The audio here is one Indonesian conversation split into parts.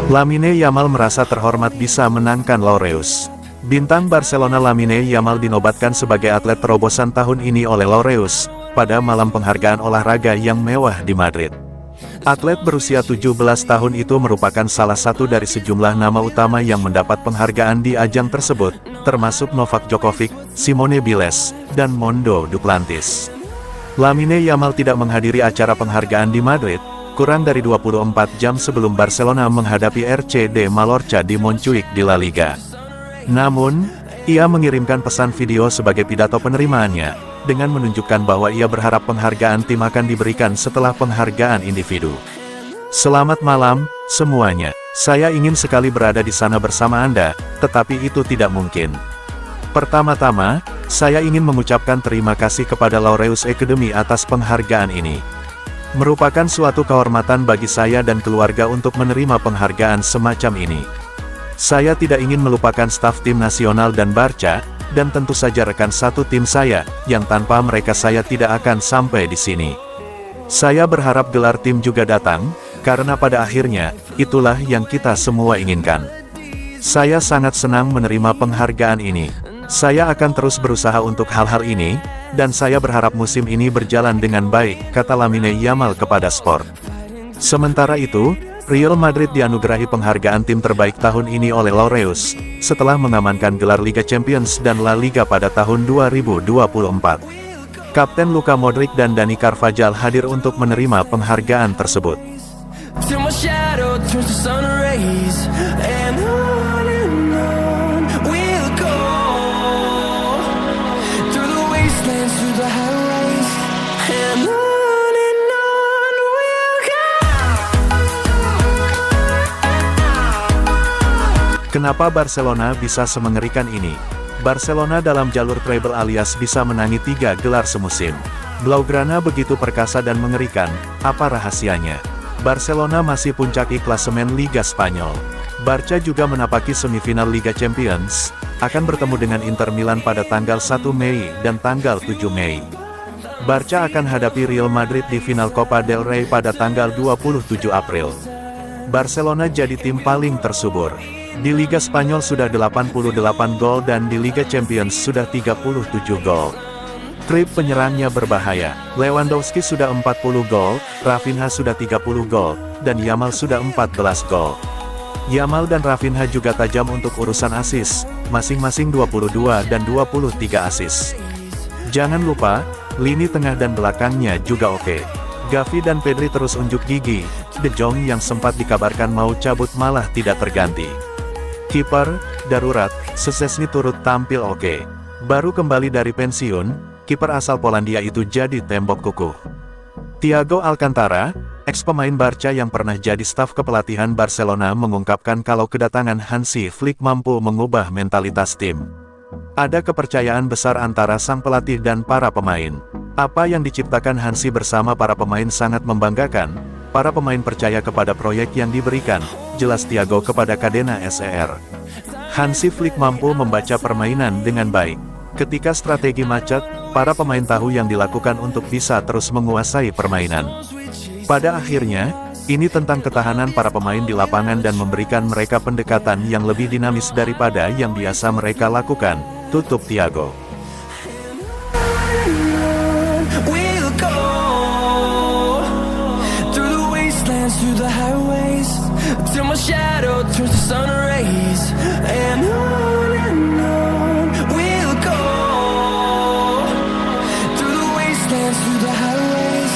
Lamine Yamal merasa terhormat bisa menangkan Laureus. Bintang Barcelona Lamine Yamal dinobatkan sebagai atlet terobosan tahun ini oleh Laureus, pada malam penghargaan olahraga yang mewah di Madrid. Atlet berusia 17 tahun itu merupakan salah satu dari sejumlah nama utama yang mendapat penghargaan di ajang tersebut, termasuk Novak Djokovic, Simone Biles, dan Mondo Duplantis. Lamine Yamal tidak menghadiri acara penghargaan di Madrid, kurang dari 24 jam sebelum Barcelona menghadapi RCD Mallorca di Montjuic di La Liga. Namun, ia mengirimkan pesan video sebagai pidato penerimaannya, dengan menunjukkan bahwa ia berharap penghargaan tim akan diberikan setelah penghargaan individu. Selamat malam, semuanya. Saya ingin sekali berada di sana bersama Anda, tetapi itu tidak mungkin. Pertama-tama, saya ingin mengucapkan terima kasih kepada Laureus Academy atas penghargaan ini. Merupakan suatu kehormatan bagi saya dan keluarga untuk menerima penghargaan semacam ini. Saya tidak ingin melupakan staf tim nasional dan Barca, dan tentu saja rekan satu tim saya, yang tanpa mereka saya tidak akan sampai di sini. Saya berharap gelar tim juga datang, karena pada akhirnya, itulah yang kita semua inginkan. Saya sangat senang menerima penghargaan ini. Saya akan terus berusaha untuk hal-hal ini, dan saya berharap musim ini berjalan dengan baik, kata Lamine Yamal kepada Sport. Sementara itu, Real Madrid dianugerahi penghargaan tim terbaik tahun ini oleh Laureus, setelah mengamankan gelar Liga Champions dan La Liga pada tahun 2024. Kapten Luka Modric dan Dani Carvajal hadir untuk menerima penghargaan tersebut. Kenapa Barcelona bisa semengerikan ini? Barcelona dalam jalur treble alias bisa menangi 3 gelar semusim. Blaugrana begitu perkasa dan mengerikan, apa rahasianya? Barcelona masih puncaki klasemen Liga Spanyol. Barca juga menapaki semifinal Liga Champions, akan bertemu dengan Inter Milan pada tanggal 1 Mei dan tanggal 7 Mei. Barca akan hadapi Real Madrid di final Copa del Rey pada tanggal 27 April. Barcelona jadi tim paling tersubur. Di Liga Spanyol sudah 88 gol dan di Liga Champions sudah 37 gol. Trip penyerangnya berbahaya. Lewandowski sudah 40 gol, Rafinha sudah 30 gol, dan Yamal sudah 14 gol. Yamal dan Rafinha juga tajam untuk urusan assist, masing-masing 22 dan 23 assist. Jangan lupa, lini tengah dan belakangnya juga oke. Gavi dan Pedri terus unjuk gigi, De Jong yang sempat dikabarkan mau cabut malah tidak terganti. Kiper, darurat, Szczesny turut tampil oke. Baru kembali dari pensiun, kiper asal Polandia itu jadi tembok kukuh. Thiago Alcantara, eks-pemain Barca yang pernah jadi staf kepelatihan Barcelona mengungkapkan kalau kedatangan Hansi Flick mampu mengubah mentalitas tim. Ada kepercayaan besar antara sang pelatih dan para pemain. Apa yang diciptakan Hansi bersama para pemain sangat membanggakan. Para pemain percaya kepada proyek yang diberikan, jelas Thiago kepada Cadena SER. Hansi Flick mampu membaca permainan dengan baik. Ketika strategi macet, para pemain tahu yang dilakukan untuk bisa terus menguasai permainan. Pada akhirnya, ini tentang ketahanan para pemain di lapangan dan memberikan mereka pendekatan yang lebih dinamis daripada yang biasa mereka lakukan, tutup Thiago. Through the highways, till my shadow turns to sun rays, and on we'll go, through the wastelands, through the highways.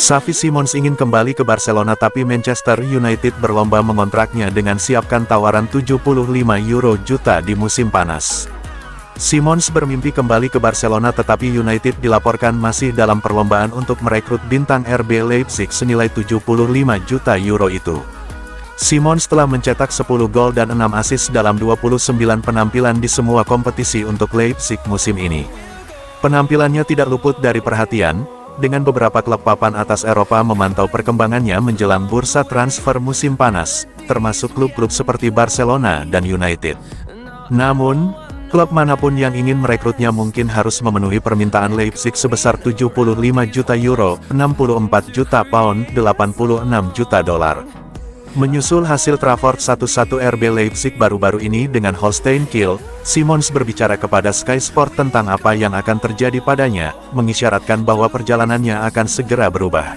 Xavi Simons ingin kembali ke Barcelona tapi Manchester United berlomba mengontraknya dengan siapkan tawaran 75 euro juta di musim panas. Simons bermimpi kembali ke Barcelona tetapi United dilaporkan masih dalam perlombaan untuk merekrut bintang RB Leipzig senilai 75 juta euro itu. Simons telah mencetak 10 gol dan 6 assist dalam 29 penampilan di semua kompetisi untuk Leipzig musim ini. Penampilannya tidak luput dari perhatian, dengan beberapa klub papan atas Eropa memantau perkembangannya menjelang bursa transfer musim panas, termasuk klub-klub seperti Barcelona dan United. Namun, klub manapun yang ingin merekrutnya mungkin harus memenuhi permintaan Leipzig sebesar 75 juta euro, 64 juta pound, 86 juta dolar. Menyusul hasil Trafford 1-1 RB Leipzig baru-baru ini dengan Holstein Kiel, Simons berbicara kepada Sky Sport tentang apa yang akan terjadi padanya, mengisyaratkan bahwa perjalanannya akan segera berubah.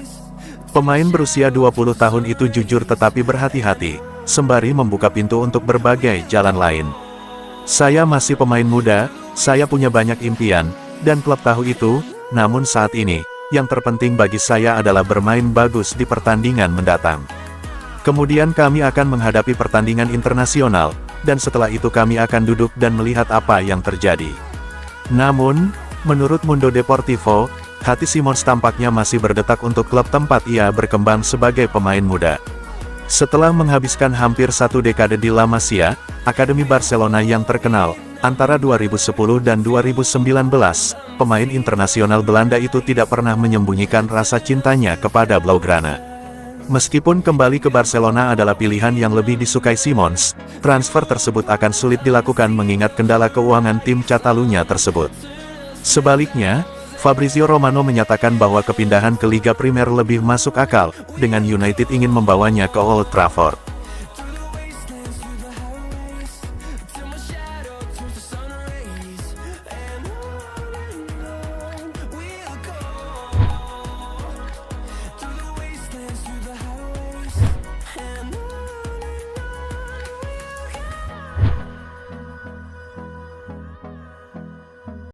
Pemain berusia 20 tahun itu jujur tetapi berhati-hati, sembari membuka pintu untuk berbagai jalan lain. Saya masih pemain muda, saya punya banyak impian, dan klub tahu itu, namun saat ini, yang terpenting bagi saya adalah bermain bagus di pertandingan mendatang. Kemudian kami akan menghadapi pertandingan internasional, dan setelah itu kami akan duduk dan melihat apa yang terjadi. Namun, menurut Mundo Deportivo, hati Simons tampaknya masih berdetak untuk klub tempat ia berkembang sebagai pemain muda. Setelah menghabiskan hampir 1 dekade di La Masia, Akademi Barcelona yang terkenal, antara 2010 dan 2019, pemain internasional Belanda itu tidak pernah menyembunyikan rasa cintanya kepada Blaugrana. Meskipun kembali ke Barcelona adalah pilihan yang lebih disukai Simons, transfer tersebut akan sulit dilakukan mengingat kendala keuangan tim Catalunya tersebut. Sebaliknya, Fabrizio Romano menyatakan bahwa kepindahan ke Liga Primer lebih masuk akal, dengan United ingin membawanya ke Old Trafford.